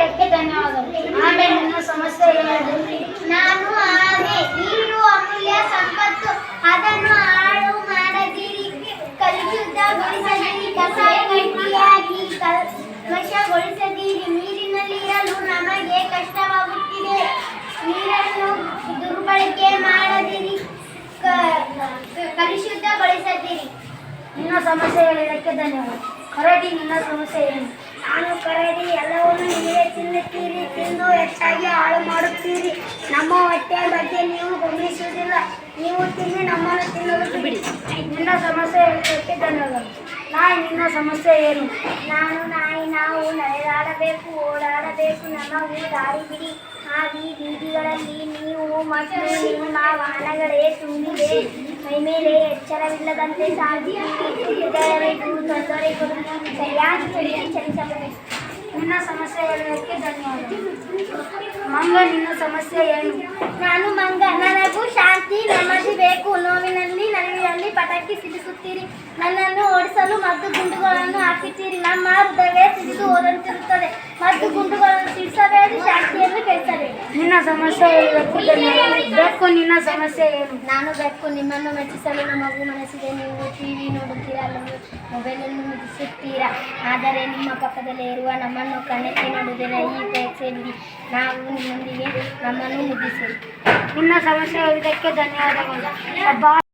ಹೇಳಿದ್ದಕ್ಕೆ ಧನ್ಯವಾದಗಳು. ಆಮೇಲೆ ನನ್ನ ಸಮಸ್ಯೆ ಏನು? ನಾನು ಆನೆ. ನೀರು ಅಮೂಲ್ಯ ಸಂಪತ್ತು, ಅದನ್ನು ಹಾಳು ಮಾಡದಿರಿ. ಕಲುಷಿತಗೊಳಿಸದಿರಿ, ಕಸಾಯಿಯಾಗಿ ಕಲ್ಮಶಗೊಳಿಸದಿರಿ. ನೀರಿನಲ್ಲಿ ಇರಲು ನಮಗೆ ಕಷ್ಟವಾಗುತ್ತಿದೆ. ನೀರನ್ನು ದುರ್ಬಳಕೆ ಮಾಡದಿರಿ, ಕಲುಷಿತಗೊಳಿಸದಿರಿ. ನಿನ್ನ ಸಮಸ್ಯೆ ಹೇಳಿದ್ದಕ್ಕೆ ಧನ್ಯವಾದ. ಕರಡಿ, ನಿನ್ನ ಸಮಸ್ಯೆ ಏನು? ನಾನು ಕರಡಿ. ಎಲ್ಲವನ್ನೂ ನೀವೇ ತಿನ್ನುತ್ತೀರಿ, ತಿಂದು ಹೆಚ್ಚಾಗಿ ಹಾಳು ಮಾಡುತ್ತೀರಿ. ನಮ್ಮ ಹೊಟ್ಟೆಯ ಬಗ್ಗೆ ನೀವು ಗಮನಿಸುವುದಿಲ್ಲ. ನೀವು ತಿನ್ನಿ ನಮ್ಮನ್ನು ತಿನ್ನಲು ಬಿಡಿ. ನಿನ್ನ ಸಮಸ್ಯೆ ಹೇಳಿದ್ದಕ್ಕೆ ಧನ್ಯವಾದಗಳು. ನಾಯಿ, ನಿನ್ನ ಸಮಸ್ಯೆ ಏನು? ನಾನು ನಾಯಿ. ನಾವು ನಡೆದಾಡಬೇಕು, ಓಡಾಡಬೇಕು. ನಮಗೂ ದಾರಿ ಬಿಡಿ. ಆ ಬೀದಿಗಳಲ್ಲಿ ನೀವು ಮತ್ತು ನಿಮ್ಮ ವಾಹನಗಳೇ ತುಂಬಿದೆ. ಮೈಮೇಲೆ ಎಚ್ಚರವಿಲ್ಲದಂತೆ ಸಾಗಿದೆಯಬೇಕು. ತೊಂದರೆಗಳು ಸರಿಯಾಗಿ ಚಲಿಸಬೇಕು. ನಿನ್ನ ಸಮಸ್ಯೆ ಹೇಳಿದ್ದಕ್ಕೆ ಧನ್ಯವಾದಗಳು. ಮಂಗ, ನಿನ್ನ ಸಮಸ್ಯೆ ಏನು? ನಾನು ಮಂಗ. ನನಗೂ ಶಾಂತಿ ನೆಮ್ಮದಿ ಬೇಕು. ನೋವಿನಲ್ಲಿ ನಲಿವಿನಲ್ಲಿ ಪಟಾಕಿ ಸಿಡಿಸುತ್ತೀರಿ. ನನ್ನನ್ನು ಓಡಿಸಲು ಮದ್ದು ಗುಂಡುಗಳನ್ನು ಹಾಕುತ್ತೀರಿ. ನಮ್ಮ ಹೃದಯವೇ ಸಿಡಿದು ಹೋದಂತಿರುತ್ತದೆ. ಮದ್ದು ಗುಂಡುಗಳನ್ನು ಸಿಡಿಸಬೇಡಿ, ಶಾಂತಿಯನ್ನು ಕೆಡಿಸಬೇಡಿ. ನಿನ್ನ ಸಮಸ್ಯೆ ಹೇಳಿದ್ದಕ್ಕೆ ಧನ್ಯವಾದಗಳು. ಬೆಕ್ಕು, ನಿನ್ನ ಸಮಸ್ಯೆ ಏನು? ನಾನು ಬೆಕ್ಕು. ನಿಮ್ಮನ್ನು ಮೆಚ್ಚಿಸಲು ನಮಗೂ ಮನಸ್ಸಿದೆ. ನೀವು ಟಿವಿ ನೋಡುತ್ತೀರಾ, ಮೊಬೈಲನ್ನು ಮುಗಿಸುತ್ತೀರಾ, ಆದರೆ ನಿಮ್ಮ ಪಕ್ಕದಲ್ಲೇ ಇರುವ ನಮ್ಮನ್ನು ಕಣ್ಣೆತ್ತಿ ನೋಡುವುದಿಲ್ಲ. ಈ ಪರೀಕ್ಷೆ ಬಿಡಿ, ನಾವು ನಿಮ್ಮೊಂದಿಗೆ ನಮ್ಮನ್ನು ಮುಗಿಸಿ. ನಿನ್ನ ಸಮಸ್ಯೆ ಹೇಳಿದ್ದಕ್ಕೆ ಧನ್ಯವಾದಗಳು.